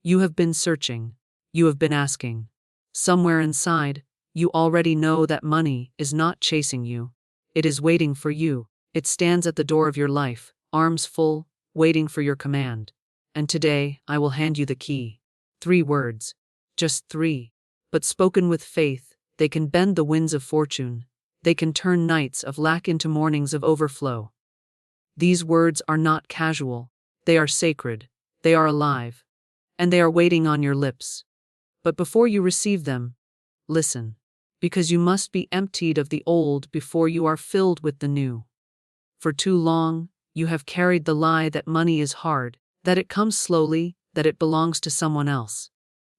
You have been searching. You have been asking. Somewhere inside, you already know that money is not chasing you. It is waiting for you. It stands at the door of your life, arms full, waiting for your command. And today, I will hand you the key. 3 words. Just 3. But spoken with faith, they can bend the winds of fortune. They can turn nights of lack into mornings of overflow. These words are not casual. They are sacred. They are alive. And they are waiting on your lips. But before you receive them, listen. Because you must be emptied of the old before you are filled with the new. For too long, you have carried the lie that money is hard, that it comes slowly, that it belongs to someone else.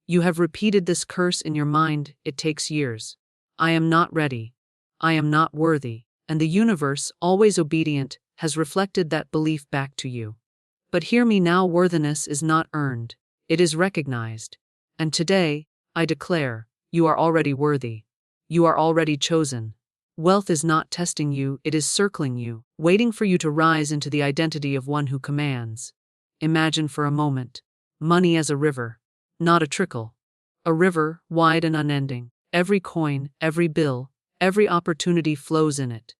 You have repeated this curse in your mind. It takes years. I am not ready. I am not worthy. And the universe, always obedient, has reflected that belief back to you. But hear me now, worthiness is not earned. It is recognized. And today, I declare, you are already worthy. You are already chosen. Wealth is not testing you, it is circling you, waiting for you to rise into the identity of one who commands. Imagine for a moment, money as a river, not a trickle. A river, wide and unending. Every coin, every bill, every opportunity flows in it.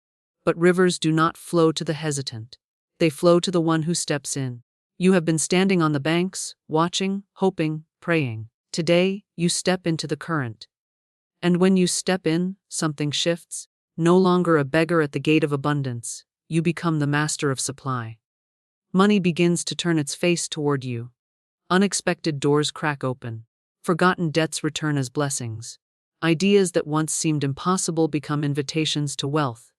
But rivers do not flow to the hesitant. They flow to the one who steps in. You have been standing on the banks, watching, hoping, praying. Today, you step into the current. And when you step in, something shifts. No longer a beggar at the gate of abundance, you become the master of supply. Money begins to turn its face toward you. Unexpected doors crack open. Forgotten debts return as blessings. Ideas that once seemed impossible become invitations to wealth.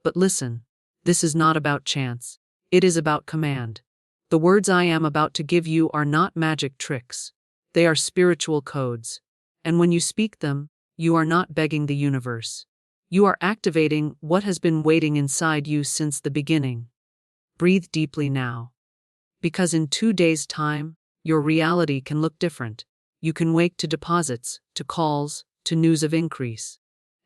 But listen, this is not about chance. It is about command. The words I am about to give you are not magic tricks. They are spiritual codes. And when you speak them, you are not begging the universe. You are activating what has been waiting inside you since the beginning. Breathe deeply now. Because in 2 days' time, your reality can look different. You can wake to deposits, to calls, to news of increase.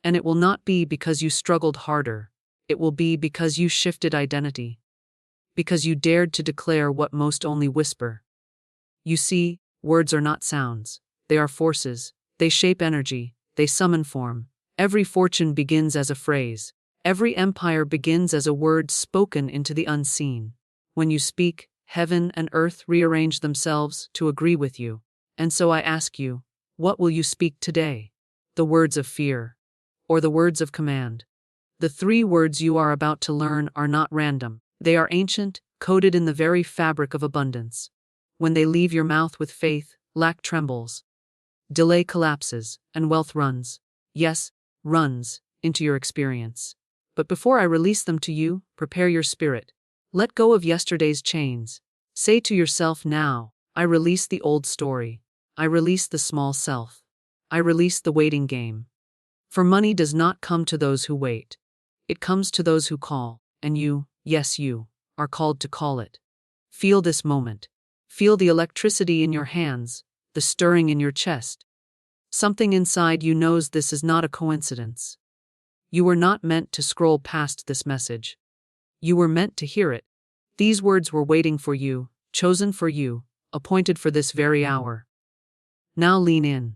And it will not be because you struggled harder. It will be because you shifted identity. Because you dared to declare what most only whisper. You see, words are not sounds. They are forces. They shape energy. They summon form. Every fortune begins as a phrase. Every empire begins as a word spoken into the unseen. When you speak, heaven and earth rearrange themselves to agree with you. And so I ask you, what will you speak today? The words of fear, or the words of command? The 3 words you are about to learn are not random. They are ancient, coded in the very fabric of abundance. When they leave your mouth with faith, lack trembles. Delay collapses, and wealth runs. Yes, runs into your experience. But before I release them to you, prepare your spirit. Let go of yesterday's chains. Say to yourself now, I release the old story. I release the small self. I release the waiting game. For money does not come to those who wait. It comes to those who call. And you, yes you, are called to call it. Feel this moment. Feel the electricity in your hands, the stirring in your chest. Something inside you knows this is not a coincidence. You were not meant to scroll past this message. You were meant to hear it. These words were waiting for you, chosen for you, appointed for this very hour. Now lean in.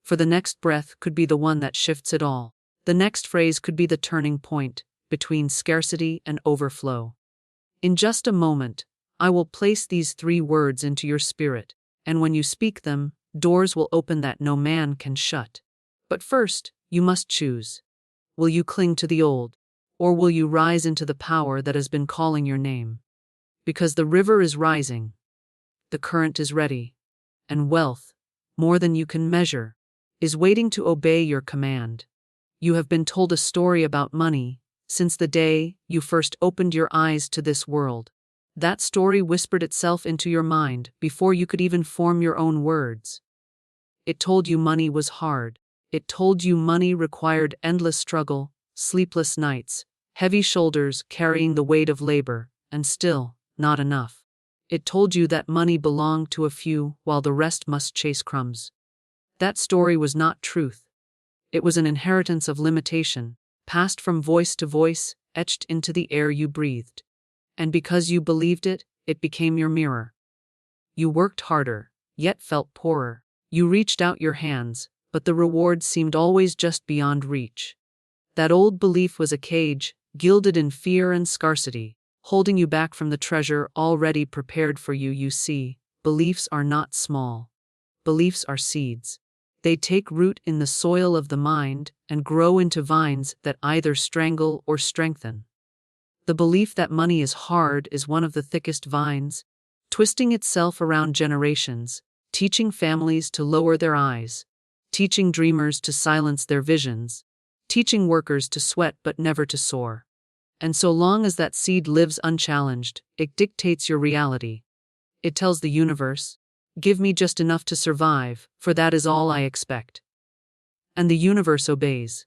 For the next breath could be the one that shifts it all. The next phrase could be the turning point between scarcity and overflow. In just a moment, I will place these 3 words into your spirit, and when you speak them, doors will open that no man can shut. But first, you must choose. Will you cling to the old, or will you rise into the power that has been calling your name? Because the river is rising, the current is ready, and wealth, more than you can measure, is waiting to obey your command. You have been told a story about money since the day you first opened your eyes to this world. That story whispered itself into your mind before you could even form your own words. It told you money was hard. It told you money required endless struggle, sleepless nights, heavy shoulders carrying the weight of labor, and still, not enough. It told you that money belonged to a few while the rest must chase crumbs. That story was not truth. It was an inheritance of limitation, passed from voice to voice, etched into the air you breathed. And because you believed it, it became your mirror. You worked harder, yet felt poorer. You reached out your hands, but the reward seemed always just beyond reach. That old belief was a cage, gilded in fear and scarcity, holding you back from the treasure already prepared for you. You see, beliefs are not small. Beliefs are seeds. They take root in the soil of the mind and grow into vines that either strangle or strengthen. The belief that money is hard is one of the thickest vines, twisting itself around generations, teaching families to lower their eyes, teaching dreamers to silence their visions, teaching workers to sweat but never to soar. And so long as that seed lives unchallenged, it dictates your reality. It tells the universe, "Give me just enough to survive, for that is all I expect." And the universe obeys.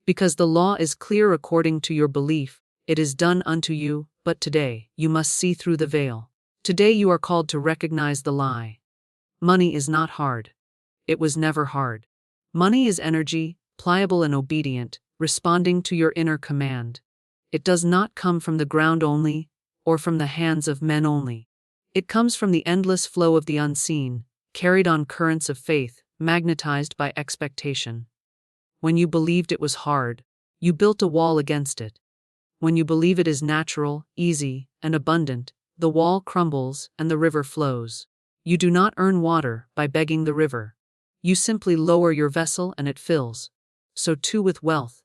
Because the law is clear according to your belief, it is done unto you, but today, you must see through the veil. Today you are called to recognize the lie. Money is not hard. It was never hard. Money is energy, pliable and obedient, responding to your inner command. It does not come from the ground only, or from the hands of men only. It comes from the endless flow of the unseen, carried on currents of faith, magnetized by expectation. When you believed it was hard, you built a wall against it. When you believe it is natural, easy, and abundant, the wall crumbles and the river flows. You do not earn water by begging the river. You simply lower your vessel and it fills. So too with wealth.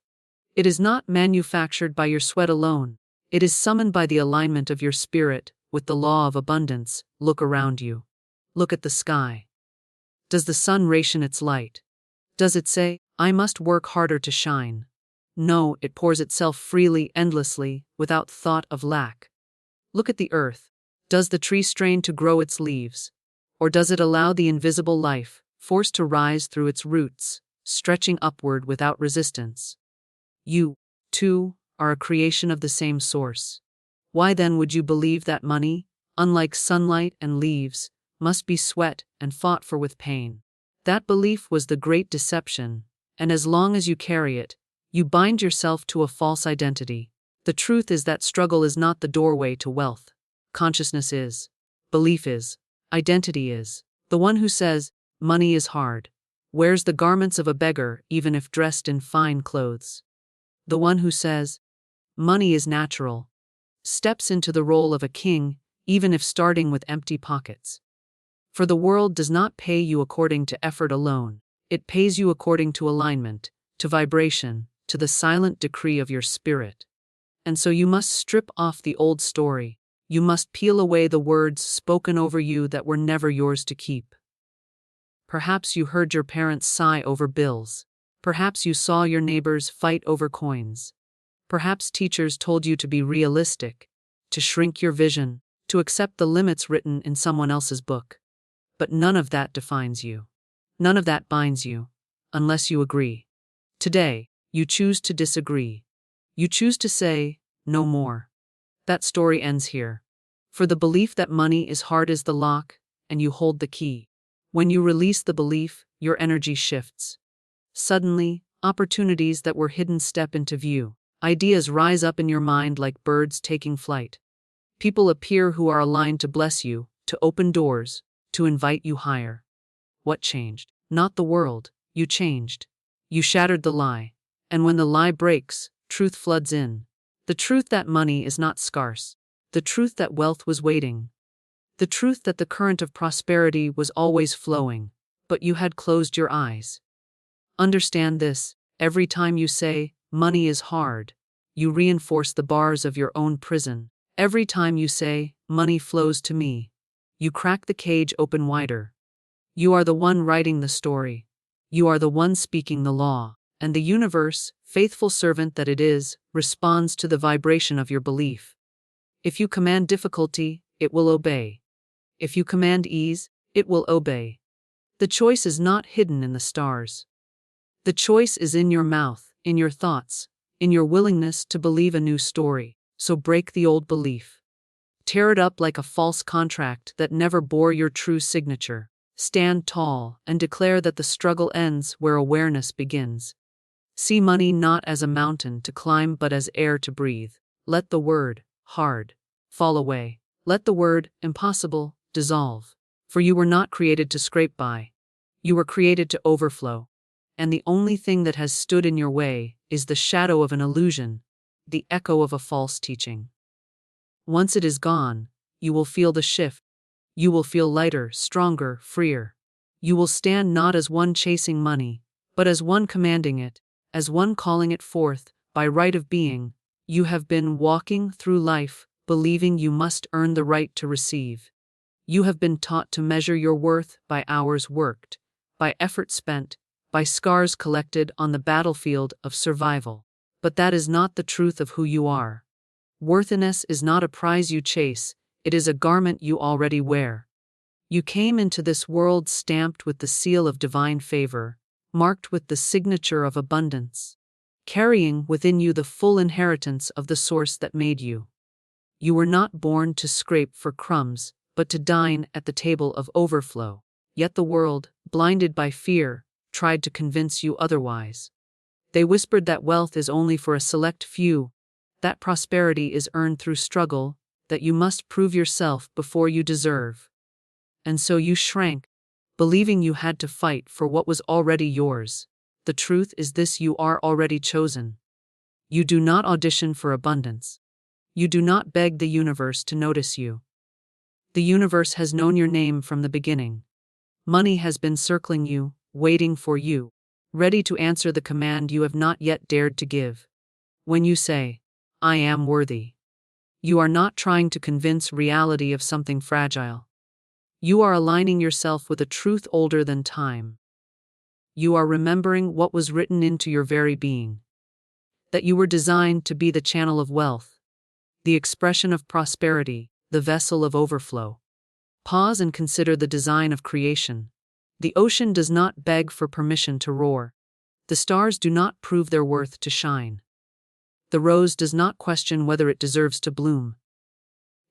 It is not manufactured by your sweat alone. It is summoned by the alignment of your spirit with the law of abundance. Look around you. Look at the sky. Does the sun ration its light? Does it say, "I must work harder to shine"? No, it pours itself freely, endlessly, without thought of lack. Look at the earth. Does the tree strain to grow its leaves? Or does it allow the invisible life, forced to rise through its roots, stretching upward without resistance? You, too, are a creation of the same source. Why then would you believe that money, unlike sunlight and leaves, must be sweat and fought for with pain? That belief was the great deception, and as long as you carry it, you bind yourself to a false identity. The truth is that struggle is not the doorway to wealth. Consciousness is. Belief is. Identity is. The one who says, "Money is hard," wears the garments of a beggar even if dressed in fine clothes. The one who says, "Money is natural," steps into the role of a king even if starting with empty pockets. For the world does not pay you according to effort alone. It pays you according to alignment, to vibration, to the silent decree of your spirit. And so you must strip off the old story. You must peel away the words spoken over you that were never yours to keep. Perhaps you heard your parents sigh over bills. Perhaps you saw your neighbors fight over coins. Perhaps teachers told you to be realistic, to shrink your vision, to accept the limits written in someone else's book. But none of that defines you. None of that binds you, unless you agree. Today, you choose to disagree. You choose to say, "No more." That story ends here. For the belief that money is hard is the lock, and you hold the key. When you release the belief, your energy shifts. Suddenly, opportunities that were hidden step into view. Ideas rise up in your mind like birds taking flight. People appear who are aligned to bless you, to open doors, to invite you higher. What changed? Not the world, you changed. You shattered the lie. And when the lie breaks, truth floods in. The truth that money is not scarce. The truth that wealth was waiting. The truth that the current of prosperity was always flowing, but you had closed your eyes. Understand this: every time you say, "Money is hard," you reinforce the bars of your own prison. Every time you say, "Money flows to me," you crack the cage open wider. You are the one writing the story. You are the one speaking the law. And the universe, faithful servant that it is, responds to the vibration of your belief. If you command difficulty, it will obey. If you command ease, it will obey. The choice is not hidden in the stars. The choice is in your mouth, in your thoughts, in your willingness to believe a new story. So break the old belief. Tear it up like a false contract that never bore your true signature. Stand tall and declare that the struggle ends where awareness begins. See money not as a mountain to climb but as air to breathe. Let the word, hard, fall away. Let the word, impossible, dissolve. For you were not created to scrape by. You were created to overflow. And the only thing that has stood in your way is the shadow of an illusion, the echo of a false teaching. Once it is gone, you will feel the shift. You will feel lighter, stronger, freer. You will stand not as one chasing money, but as one commanding it, as one calling it forth, by right of being. You have been walking through life, believing you must earn the right to receive. You have been taught to measure your worth by hours worked, by effort spent, by scars collected on the battlefield of survival. But that is not the truth of who you are. Worthiness is not a prize you chase, it is a garment you already wear. You came into this world stamped with the seal of divine favor, marked with the signature of abundance, carrying within you the full inheritance of the source that made you. You were not born to scrape for crumbs, but to dine at the table of overflow. Yet the world, blinded by fear, tried to convince you otherwise. They whispered that wealth is only for a select few, that prosperity is earned through struggle, that you must prove yourself before you deserve. And so you shrank, believing you had to fight for what was already yours. The truth is this: you are already chosen. You do not audition for abundance. You do not beg the universe to notice you. The universe has known your name from the beginning. Money has been circling you, waiting for you, ready to answer the command you have not yet dared to give. When you say, "I am worthy," you are not trying to convince reality of something fragile. You are aligning yourself with a truth older than time. You are remembering what was written into your very being. That you were designed to be the channel of wealth, the expression of prosperity, the vessel of overflow. Pause and consider the design of creation. The ocean does not beg for permission to roar. The stars do not prove their worth to shine. The rose does not question whether it deserves to bloom.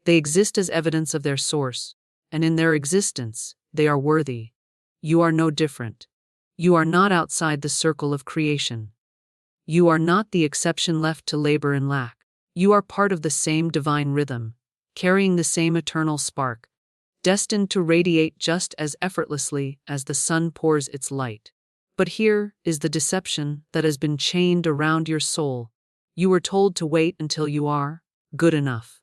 They exist as evidence of their source, and in their existence, they are worthy. You are no different. You are not outside the circle of creation. You are not the exception left to labor in lack. You are part of the same divine rhythm, carrying the same eternal spark, destined to radiate just as effortlessly as the sun pours its light. But here is the deception that has been chained around your soul. You were told to wait until you are good enough.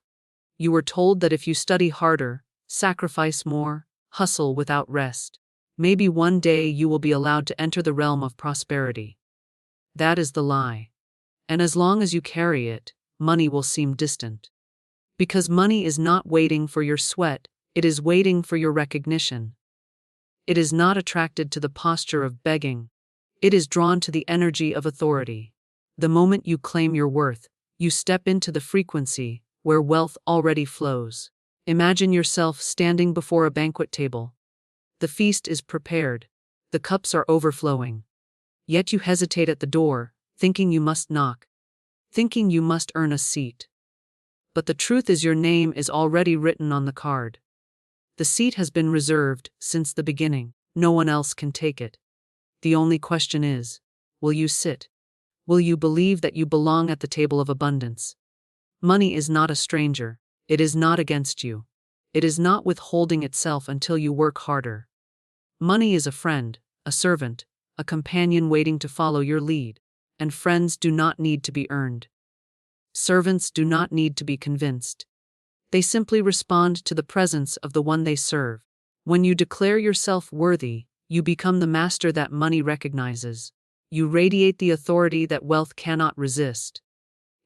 You were told that if you study harder, sacrifice more, hustle without rest, maybe one day you will be allowed to enter the realm of prosperity. That is the lie. And as long as you carry it, money will seem distant. Because money is not waiting for your sweat, it is waiting for your recognition. It is not attracted to the posture of begging. It is drawn to the energy of authority. The moment you claim your worth, you step into the frequency where wealth already flows. Imagine yourself standing before a banquet table. The feast is prepared. The cups are overflowing. Yet you hesitate at the door, thinking you must knock, thinking you must earn a seat. But the truth is your name is already written on the card. The seat has been reserved since the beginning. No one else can take it. The only question is, will you sit? Will you believe that you belong at the table of abundance? Money is not a stranger. It is not against you. It is not withholding itself until you work harder. Money is a friend, a servant, a companion waiting to follow your lead. And friends do not need to be earned. Servants do not need to be convinced. They simply respond to the presence of the one they serve. When you declare yourself worthy, you become the master that money recognizes. You radiate the authority that wealth cannot resist.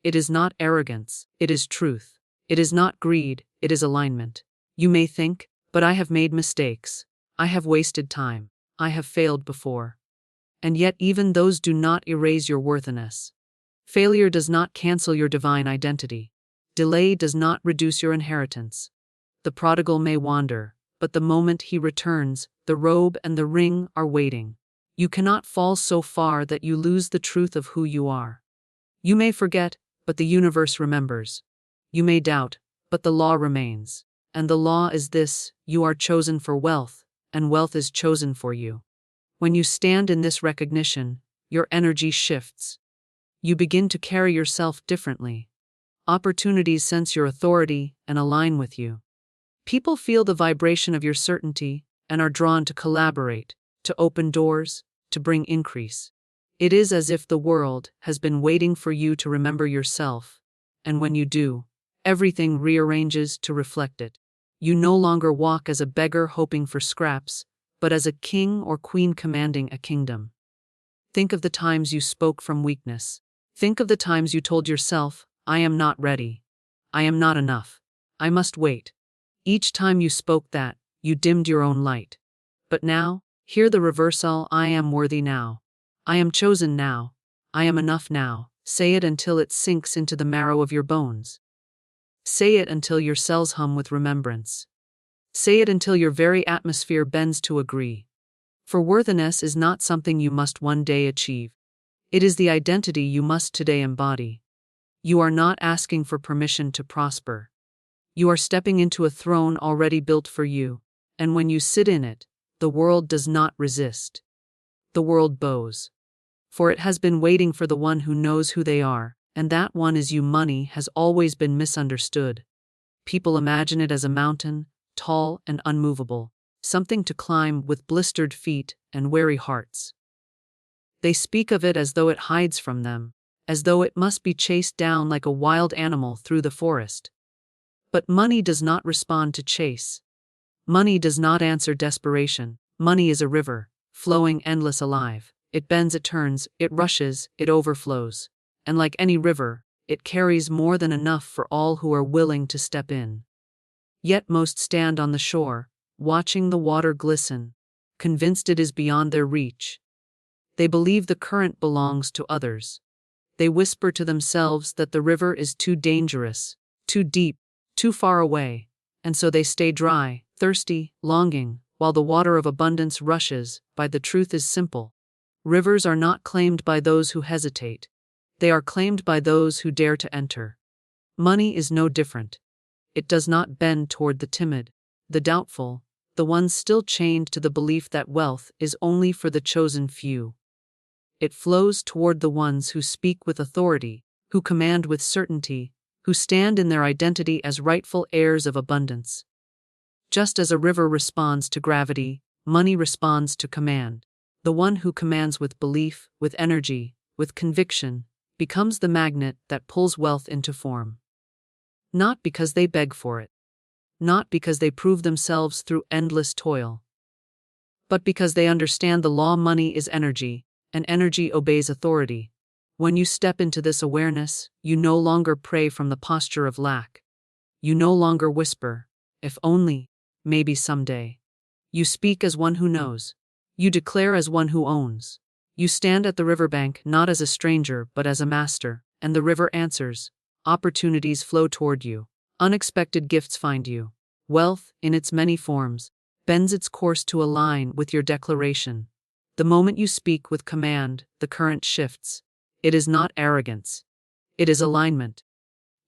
It is not arrogance, it is truth. It is not greed, it is alignment. You may think, but I have made mistakes. I have wasted time. I have failed before. And yet even those do not erase your worthiness. Failure does not cancel your divine identity. Delay does not reduce your inheritance. The prodigal may wander, but the moment he returns, the robe and the ring are waiting. You cannot fall so far that you lose the truth of who you are. You may forget, but the universe remembers. You may doubt, but the law remains. And the law is this: you are chosen for wealth, and wealth is chosen for you. When you stand in this recognition, your energy shifts. You begin to carry yourself differently. Opportunities sense your authority and align with you. People feel the vibration of your certainty and are drawn to collaborate, to open doors, to bring increase. It is as if the world has been waiting for you to remember yourself, and when you do, everything rearranges to reflect it. You no longer walk as a beggar hoping for scraps, but as a king or queen commanding a kingdom. Think of the times you spoke from weakness. Think of the times you told yourself, I am not ready. I am not enough. I must wait. Each time you spoke that, you dimmed your own light. But now, hear the reversal, I am worthy now. I am chosen now. I am enough now. Say it until it sinks into the marrow of your bones. Say it until your cells hum with remembrance. Say it until your very atmosphere bends to agree. For worthiness is not something you must one day achieve. It is the identity you must today embody. You are not asking for permission to prosper. You are stepping into a throne already built for you, and when you sit in it, the world does not resist. The world bows. For it has been waiting for the one who knows who they are, and that one is you. Money has always been misunderstood. People imagine it as a mountain, tall and unmovable, something to climb with blistered feet and weary hearts. They speak of it as though it hides from them, as though it must be chased down like a wild animal through the forest. But money does not respond to chase. Money does not answer desperation. Money is a river, flowing endless alive. It bends, it turns, it rushes, it overflows. And like any river, it carries more than enough for all who are willing to step in. Yet most stand on the shore, watching the water glisten, convinced it is beyond their reach. They believe the current belongs to others. They whisper to themselves that the river is too dangerous, too deep, too far away, and so they stay dry, thirsty, longing, while the water of abundance rushes. By the truth is simple. Rivers are not claimed by those who hesitate. They are claimed by those who dare to enter. Money is no different. It does not bend toward the timid, the doubtful, the ones still chained to the belief that wealth is only for the chosen few. It flows toward the ones who speak with authority, who command with certainty, who stand in their identity as rightful heirs of abundance. Just as a river responds to gravity, money responds to command. The one who commands with belief, with energy, with conviction, becomes the magnet that pulls wealth into form. Not because they beg for it. Not because they prove themselves through endless toil. But because they understand the law. Money is energy, and energy obeys authority. When you step into this awareness, you no longer pray from the posture of lack. You no longer whisper, if only, maybe someday. You speak as one who knows. You declare as one who owns. You stand at the riverbank not as a stranger but as a master, and the river answers. Opportunities flow toward you. Unexpected gifts find you. Wealth, in its many forms, bends its course to align with your declaration. The moment you speak with command, the current shifts. It is not arrogance. It is alignment.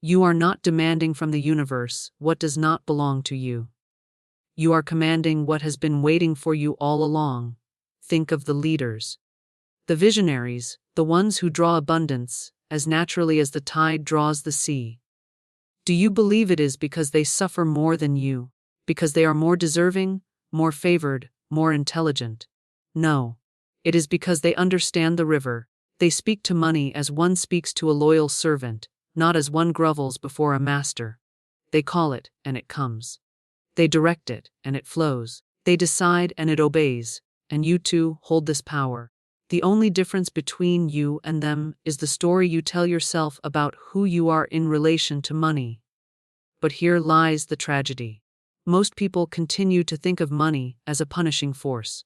You are not demanding from the universe what does not belong to you. You are commanding what has been waiting for you all along. Think of the leaders. The visionaries, the ones who draw abundance, as naturally as the tide draws the sea. Do you believe it is because they suffer more than you, because they are more deserving, more favored, more intelligent? No. It is because they understand the river. They speak to money as one speaks to a loyal servant, not as one grovels before a master. They call it, and it comes. They direct it, and it flows. They decide, and it obeys. And you too hold this power. The only difference between you and them is the story you tell yourself about who you are in relation to money. But here lies the tragedy. Most people continue to think of money as a punishing force.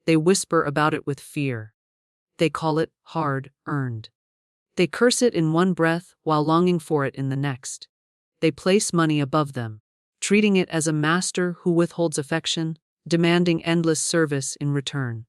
They whisper about it with fear. They call it hard-earned. They curse it in one breath while longing for it in the next. They place money above them, treating it as a master who withholds affection, demanding endless service in return.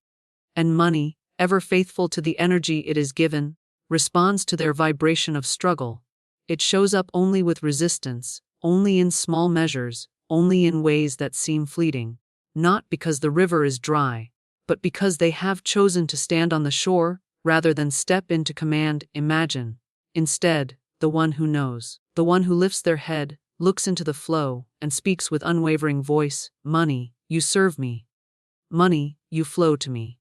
And money, ever faithful to the energy it is given, responds to their vibration of struggle. It shows up only with resistance, only in small measures, only in ways that seem fleeting, not because the river is dry, but because they have chosen to stand on the shore rather than step into command. Imagine, instead, the one who knows, the one who lifts their head, looks into the flow, and speaks with unwavering voice, "Money, you serve me. Money, you flow to me.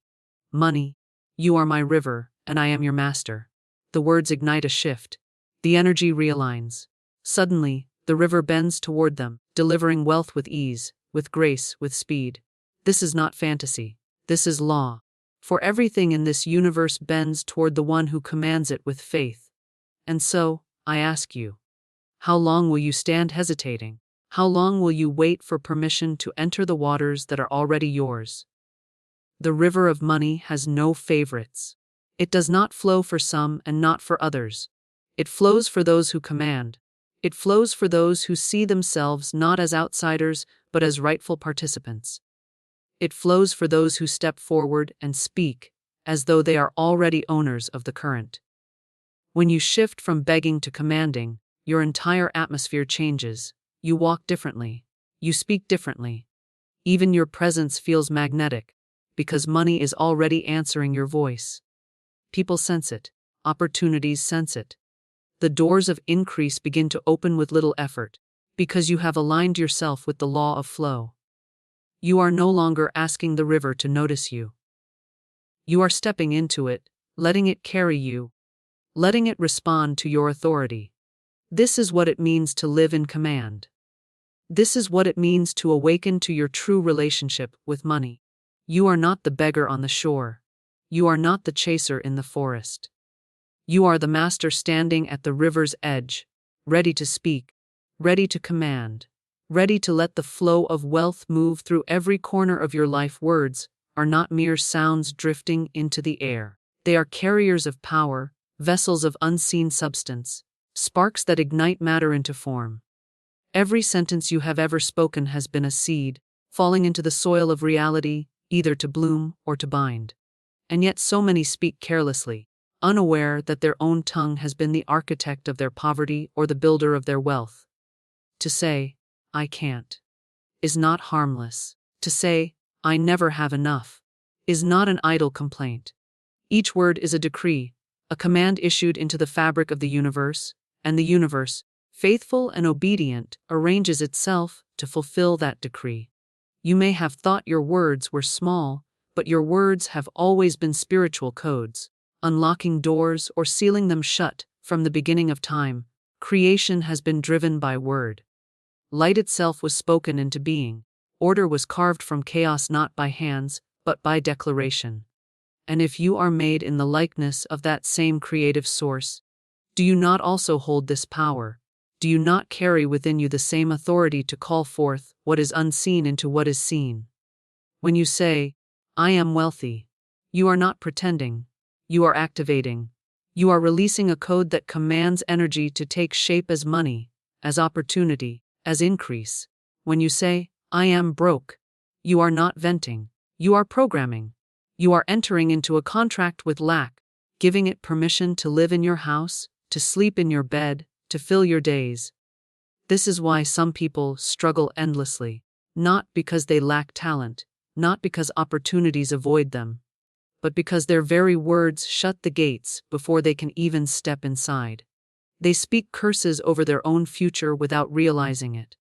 Money, you are my river, and I am your master." The words ignite a shift. The energy realigns. Suddenly, the river bends toward them, delivering wealth with ease, with grace, with speed. This is not fantasy. This is law. For everything in this universe bends toward the one who commands it with faith. And so, I ask you, how long will you stand hesitating? How long will you wait for permission to enter the waters that are already yours? The river of money has no favorites. It does not flow for some and not for others. It flows for those who command. It flows for those who see themselves not as outsiders, but as rightful participants. It flows for those who step forward and speak, as though they are already owners of the current. When you shift from begging to commanding, your entire atmosphere changes. You walk differently. You speak differently. Even your presence feels magnetic, because money is already answering your voice. People sense it. Opportunities sense it. The doors of increase begin to open with little effort, because you have aligned yourself with the law of flow. You are no longer asking the river to notice you. You are stepping into it, letting it carry you, letting it respond to your authority. This is what it means to live in command. This is what it means to awaken to your true relationship with money. You are not the beggar on the shore. You are not the chaser in the forest. You are the master standing at the river's edge, ready to speak, ready to command, ready to let the flow of wealth move through every corner of your life. Words are not mere sounds drifting into the air. They are carriers of power, vessels of unseen substance, sparks that ignite matter into form. Every sentence you have ever spoken has been a seed, falling into the soil of reality, either to bloom or to bind. And yet so many speak carelessly, unaware that their own tongue has been the architect of their poverty or the builder of their wealth. To say, "I can't," is not harmless. To say, "I never have enough," is not an idle complaint. Each word is a decree, a command issued into the fabric of the universe, and the universe, faithful and obedient, arranges itself to fulfill that decree. You may have thought your words were small, but your words have always been spiritual codes, unlocking doors or sealing them shut. From the beginning of time, creation has been driven by word. Light itself was spoken into being. Order was carved from chaos, not by hands, but by declaration. And if you are made in the likeness of that same creative source, do you not also hold this power? Do you not carry within you the same authority to call forth what is unseen into what is seen? When you say, "I am wealthy," you are not pretending. You are activating. You are releasing a code that commands energy to take shape as money, as opportunity, as increase. When you say, "I am broke," you are not venting. You are programming. You are entering into a contract with lack, giving it permission to live in your house, to sleep in your bed, to fill your days. This is why some people struggle endlessly, not because they lack talent, not because opportunities avoid them, but because their very words shut the gates before they can even step inside. They speak curses over their own future without realizing it.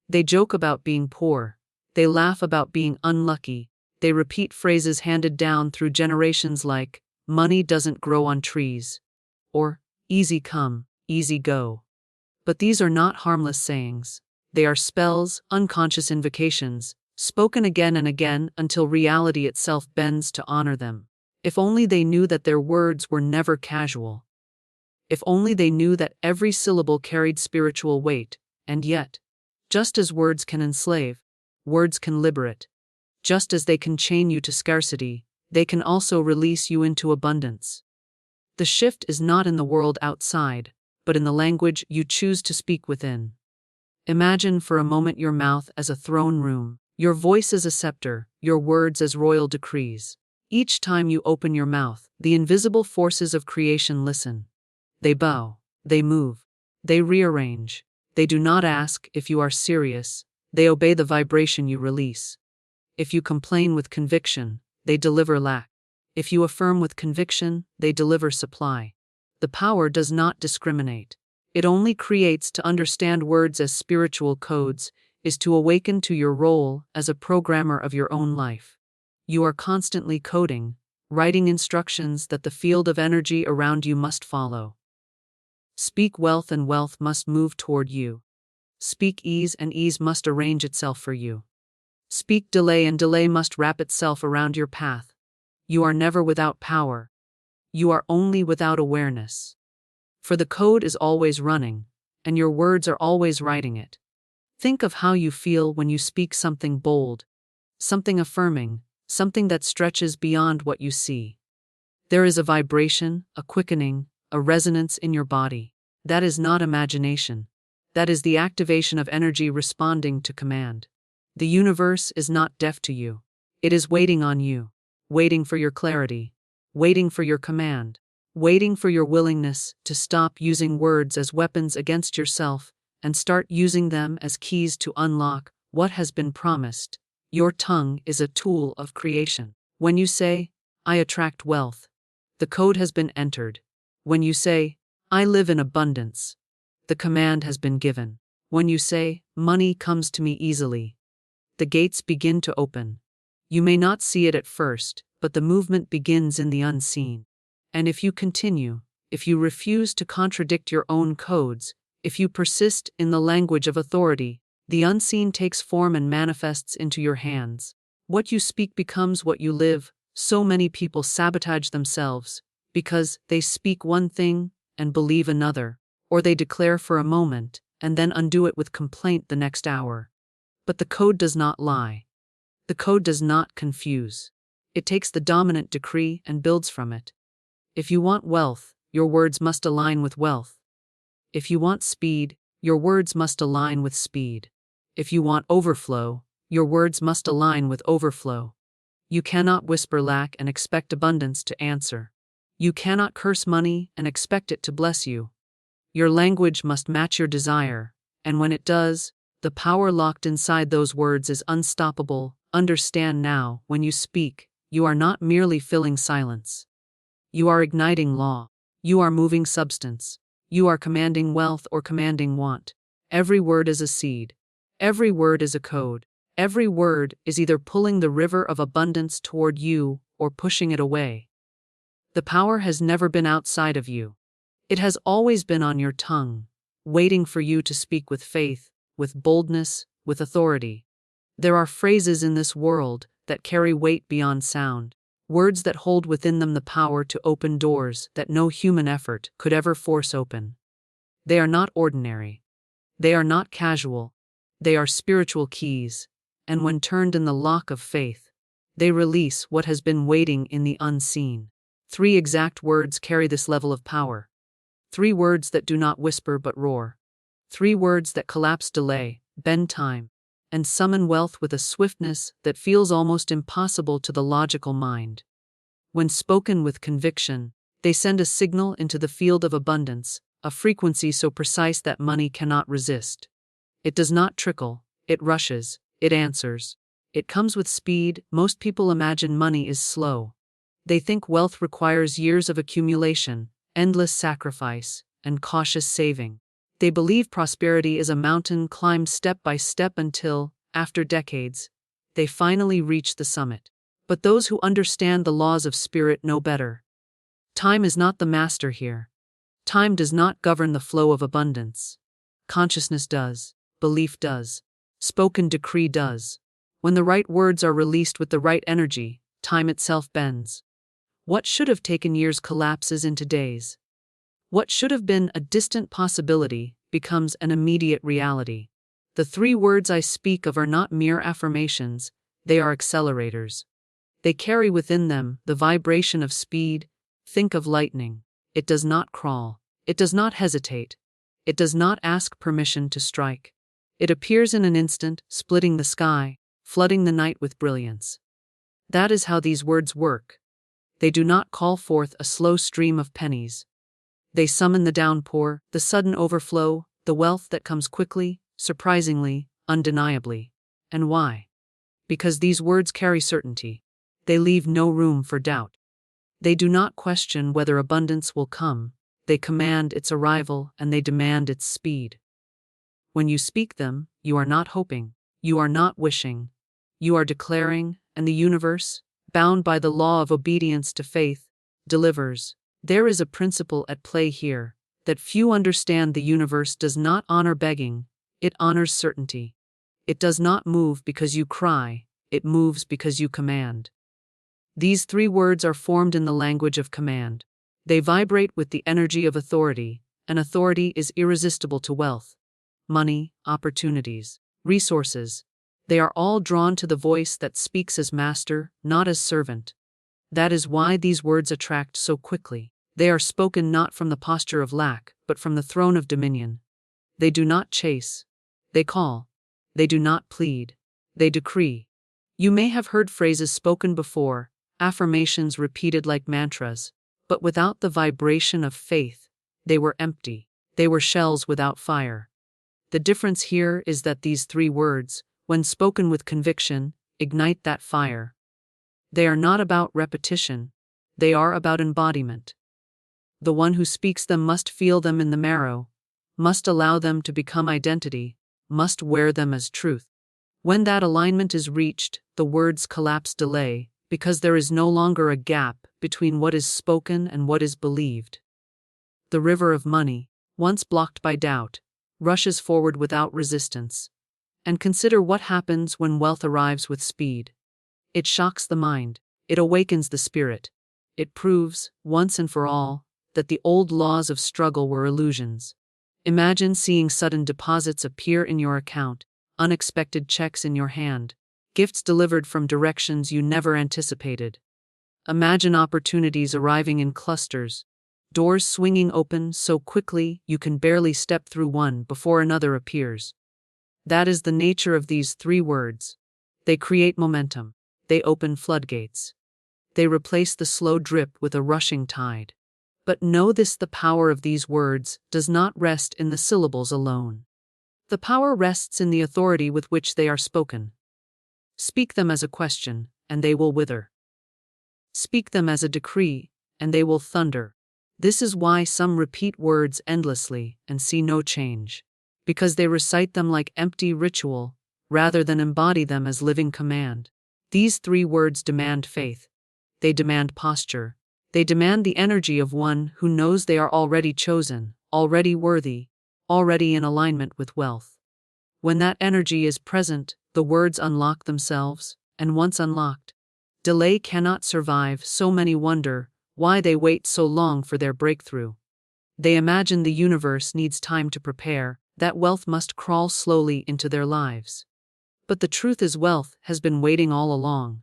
They joke about being poor. They laugh about being unlucky. They repeat phrases handed down through generations like, "Money doesn't grow on trees," or "Easy come, easy go." But these are not harmless sayings. They are spells, unconscious invocations, spoken again and again until reality itself bends to honor them. If only they knew that their words were never casual. If only they knew that every syllable carried spiritual weight, and yet, just as words can enslave, words can liberate. Just as they can chain you to scarcity, they can also release you into abundance. The shift is not in the world outside, but in the language you choose to speak within. Imagine for a moment your mouth as a throne room, your voice as a scepter, your words as royal decrees. Each time you open your mouth, the invisible forces of creation listen. They bow, they move, they rearrange. They do not ask if you are serious, they obey the vibration you release. If you complain with conviction, they deliver lack. If you affirm with conviction, they deliver supply. The power does not discriminate. It only creates to understand words as spiritual codes, is to awaken to your role as a programmer of your own life. You are constantly coding, writing instructions that the field of energy around you must follow. Speak wealth and wealth must move toward you. Speak ease and ease must arrange itself for you. Speak delay and delay must wrap itself around your path. You are never without power. You are only without awareness. For the code is always running, and your words are always writing it. Think of how you feel when you speak something bold, something affirming, something that stretches beyond what you see. There is a vibration, a quickening, a resonance in your body. That is not imagination. That is the activation of energy responding to command. The universe is not deaf to you. It is waiting on you, waiting for your clarity, waiting for your command, waiting for your willingness to stop using words as weapons against yourself and start using them as keys to unlock what has been promised. Your tongue is a tool of creation. When you say, I attract wealth, the code has been entered. When you say, I live in abundance, the command has been given. When you say, money comes to me easily, the gates begin to open. You may not see it at first, but the movement begins in the unseen. And if you continue, if you refuse to contradict your own codes, if you persist in the language of authority, the unseen takes form and manifests into your hands. What you speak becomes what you live. So many people sabotage themselves because they speak one thing and believe another, or they declare for a moment and then undo it with complaint the next hour. But the code does not lie. The code does not confuse. It takes the dominant decree and builds from it. If you want wealth, your words must align with wealth. If you want speed, your words must align with speed. If you want overflow, your words must align with overflow. You cannot whisper lack and expect abundance to answer. You cannot curse money and expect it to bless you. Your language must match your desire, and when it does, the power locked inside those words is unstoppable. Understand now, when you speak, you are not merely filling silence. You are igniting law. You are moving substance. You are commanding wealth or commanding want. Every word is a seed. Every word is a code. Every word is either pulling the river of abundance toward you or pushing it away. The power has never been outside of you. It has always been on your tongue, waiting for you to speak with faith, with boldness, with authority. There are phrases in this world that carry weight beyond sound, words that hold within them the power to open doors that no human effort could ever force open. They are not ordinary. They are not casual. They are spiritual keys, and when turned in the lock of faith, they release what has been waiting in the unseen. 3 exact words carry this level of power. 3 words that do not whisper but roar. 3 words that collapse delay, bend time, and summon wealth with a swiftness that feels almost impossible to the logical mind. When spoken with conviction, they send a signal into the field of abundance, a frequency so precise that money cannot resist. It does not trickle, it rushes, it answers. It comes with speed. Most people imagine money is slow. They think wealth requires years of accumulation, endless sacrifice, and cautious saving. They believe prosperity is a mountain climbed step by step until, after decades, they finally reach the summit. But those who understand the laws of spirit know better. Time is not the master here. Time does not govern the flow of abundance. Consciousness does. Belief does. Spoken decree does. When the right words are released with the right energy, time itself bends. What should have taken years collapses into days. What should have been a distant possibility becomes an immediate reality. The 3 words I speak of are not mere affirmations, they are accelerators. They carry within them the vibration of speed. Think of lightning. It does not crawl. It does not hesitate. It does not ask permission to strike. It appears in an instant, splitting the sky, flooding the night with brilliance. That is how these words work. They do not call forth a slow stream of pennies. They summon the downpour, the sudden overflow, the wealth that comes quickly, surprisingly, undeniably. And why? Because these words carry certainty. They leave no room for doubt. They do not question whether abundance will come. They command its arrival and they demand its speed. When you speak them, you are not hoping, you are not wishing, you are declaring, and the universe, bound by the law of obedience to faith, delivers. There is a principle at play here that few understand. The universe does not honor begging, it honors certainty. It does not move because you cry, it moves because you command. These three words are formed in the language of command. They vibrate with the energy of authority, and authority is irresistible to wealth, money, opportunities, resources. They are all drawn to the voice that speaks as master, not as servant. That is why these words attract so quickly. They are spoken not from the posture of lack, but from the throne of dominion. They do not chase. They call. They do not plead. They decree. You may have heard phrases spoken before, affirmations repeated like mantras, but without the vibration of faith, they were empty. They were shells without fire. The difference here is that these three words, when spoken with conviction, ignite that fire. They are not about repetition, they are about embodiment. The one who speaks them must feel them in the marrow, must allow them to become identity, must wear them as truth. When that alignment is reached, the words collapse delay, because there is no longer a gap between what is spoken and what is believed. The river of money, once blocked by doubt, rushes forward without resistance. And consider what happens when wealth arrives with speed. It shocks the mind, it awakens the spirit. It proves, once and for all, that the old laws of struggle were illusions. Imagine seeing sudden deposits appear in your account, unexpected checks in your hand, gifts delivered from directions you never anticipated. Imagine opportunities arriving in clusters, doors swinging open so quickly you can barely step through one before another appears. That is the nature of these three words. They create momentum. They open floodgates. They replace the slow drip with a rushing tide. But know this: the power of these words does not rest in the syllables alone. The power rests in the authority with which they are spoken. Speak them as a question, and they will wither. Speak them as a decree, and they will thunder. This is why some repeat words endlessly and see no change. Because they recite them like empty ritual, rather than embody them as living command. These three words demand faith. They demand posture. They demand the energy of one who knows they are already chosen, already worthy, already in alignment with wealth. When that energy is present, the words unlock themselves, and once unlocked, delay cannot survive. So many wonder why they wait so long for their breakthrough. They imagine the universe needs time to prepare, that wealth must crawl slowly into their lives. But the truth is, wealth has been waiting all along.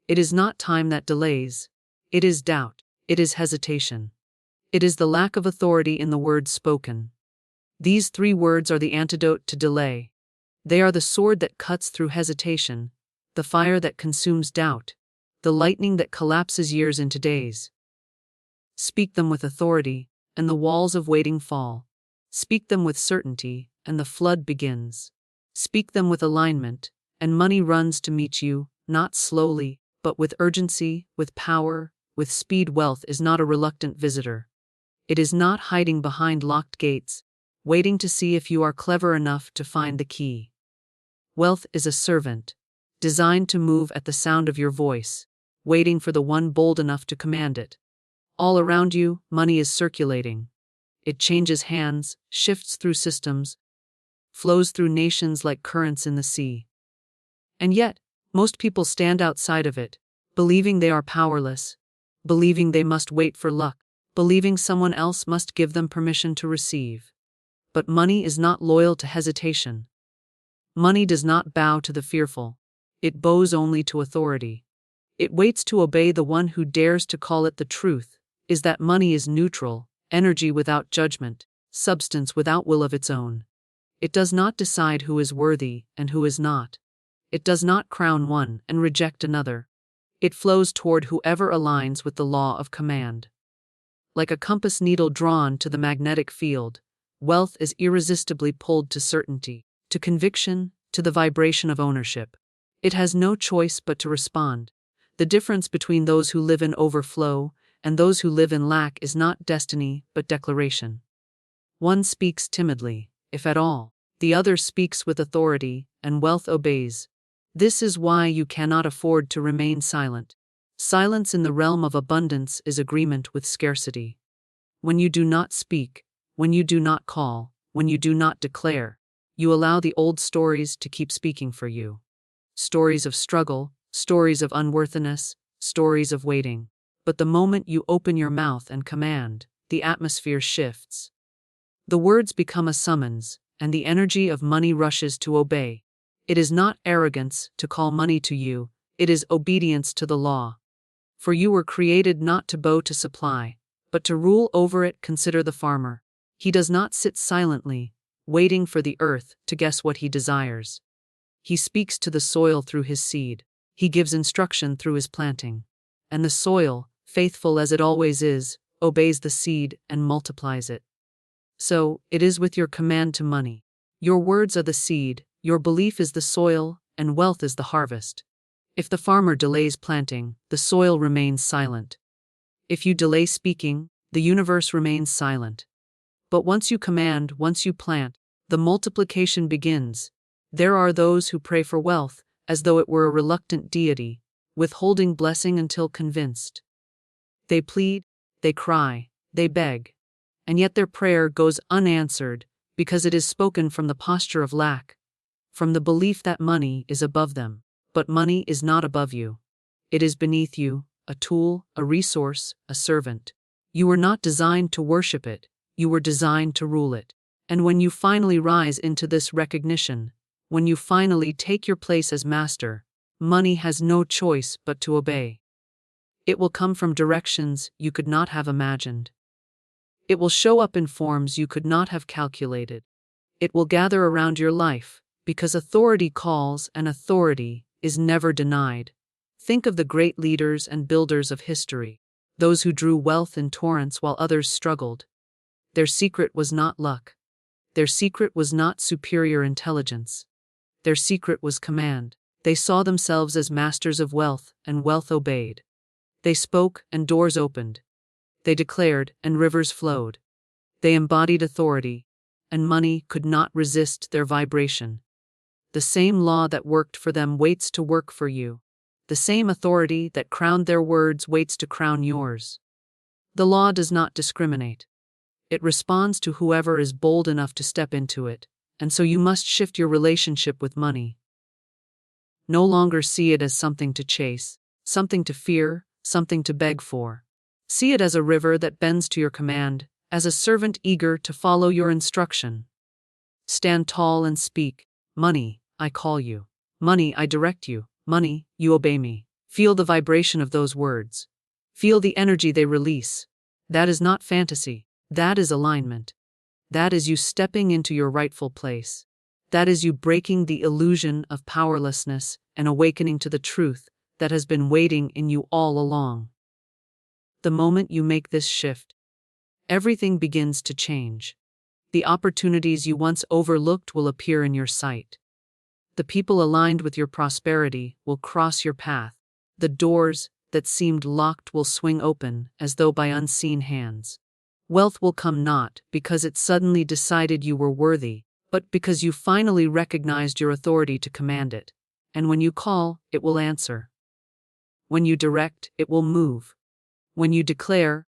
It is not time that delays. It is doubt. It is hesitation. It is the lack of authority in the words spoken. These three words are the antidote to delay. They are the sword that cuts through hesitation, the fire that consumes doubt, the lightning that collapses years into days. Speak them with authority, and the walls of waiting fall. Speak them with certainty, and the flood begins. Speak them with alignment, and money runs to meet you, not slowly, but with urgency, with power, with speed. Wealth is not a reluctant visitor. It is not hiding behind locked gates, waiting to see if you are clever enough to find the key. Wealth is a servant, designed to move at the sound of your voice, waiting for the one bold enough to command it. All around you, money is circulating. It changes hands, shifts through systems, flows through nations like currents in the sea. And yet, most people stand outside of it, believing they are powerless, believing they must wait for luck, believing someone else must give them permission to receive. But money is not loyal to hesitation. Money does not bow to the fearful. It bows only to authority. It waits to obey the one who dares to call it. The truth is that money is neutral, energy without judgment, substance without will of its own. It does not decide who is worthy and who is not. It does not crown one and reject another. It flows toward whoever aligns with the law of command. Like a compass needle drawn to the magnetic field, wealth is irresistibly pulled to certainty, to conviction, to the vibration of ownership. It has no choice but to respond. The difference between those who live in overflow and those who live in lack is not destiny but declaration. One speaks timidly, if at all. The other speaks with authority, and wealth obeys. This is why you cannot afford to remain silent. Silence in the realm of abundance is agreement with scarcity. When you do not speak, when you do not call, when you do not declare, you allow the old stories to keep speaking for you. Stories of struggle, stories of unworthiness, stories of waiting. But the moment you open your mouth and command, the atmosphere shifts. The words become a summons, and the energy of money rushes to obey. It is not arrogance to call money to you, it is obedience to the law. For you were created not to bow to supply, but to rule over it. Consider the farmer. He does not sit silently, waiting for the earth to guess what he desires. He speaks to the soil through his seed. He gives instruction through his planting. And the soil, faithful as it always is, obeys the seed and multiplies it. So, it is with your command to money. Your words are the seed, your belief is the soil, and wealth is the harvest. If the farmer delays planting, the soil remains silent. If you delay speaking, the universe remains silent. But once you command, once you plant, the multiplication begins. There are those who pray for wealth, as though it were a reluctant deity, withholding blessing until convinced. They plead, they cry, they beg. And yet their prayer goes unanswered, because it is spoken from the posture of lack, from the belief that money is above them. But money is not above you. It is beneath you, a tool, a resource, a servant. You were not designed to worship it, you were designed to rule it. And when you finally rise into this recognition, when you finally take your place as master, money has no choice but to obey. It will come from directions you could not have imagined. It will show up in forms you could not have calculated. It will gather around your life, because authority calls and authority is never denied. Think of the great leaders and builders of history, those who drew wealth in torrents while others struggled. Their secret was not luck. Their secret was not superior intelligence. Their secret was command. They saw themselves as masters of wealth, and wealth obeyed. They spoke, and doors opened. They declared, and rivers flowed. They embodied authority, and money could not resist their vibration. The same law that worked for them waits to work for you. The same authority that crowned their words waits to crown yours. The law does not discriminate. It responds to whoever is bold enough to step into it, and so you must shift your relationship with money. No longer see it as something to chase, something to fear, something to beg for. See it as a river that bends to your command, as a servant eager to follow your instruction. Stand tall and speak, money, I call you. Money, I direct you. Money, you obey me. Feel the vibration of those words. Feel the energy they release. That is not fantasy. That is alignment. That is you stepping into your rightful place. That is you breaking the illusion of powerlessness and awakening to the truth that has been waiting in you all along. The moment you make this shift, everything begins to change. The opportunities you once overlooked will appear in your sight. The people aligned with your prosperity will cross your path. The doors that seemed locked will swing open as though by unseen hands. Wealth will come not because it suddenly decided you were worthy, but because you finally recognized your authority to command it. And when you call, it will answer. When you direct, it will move. When you declare,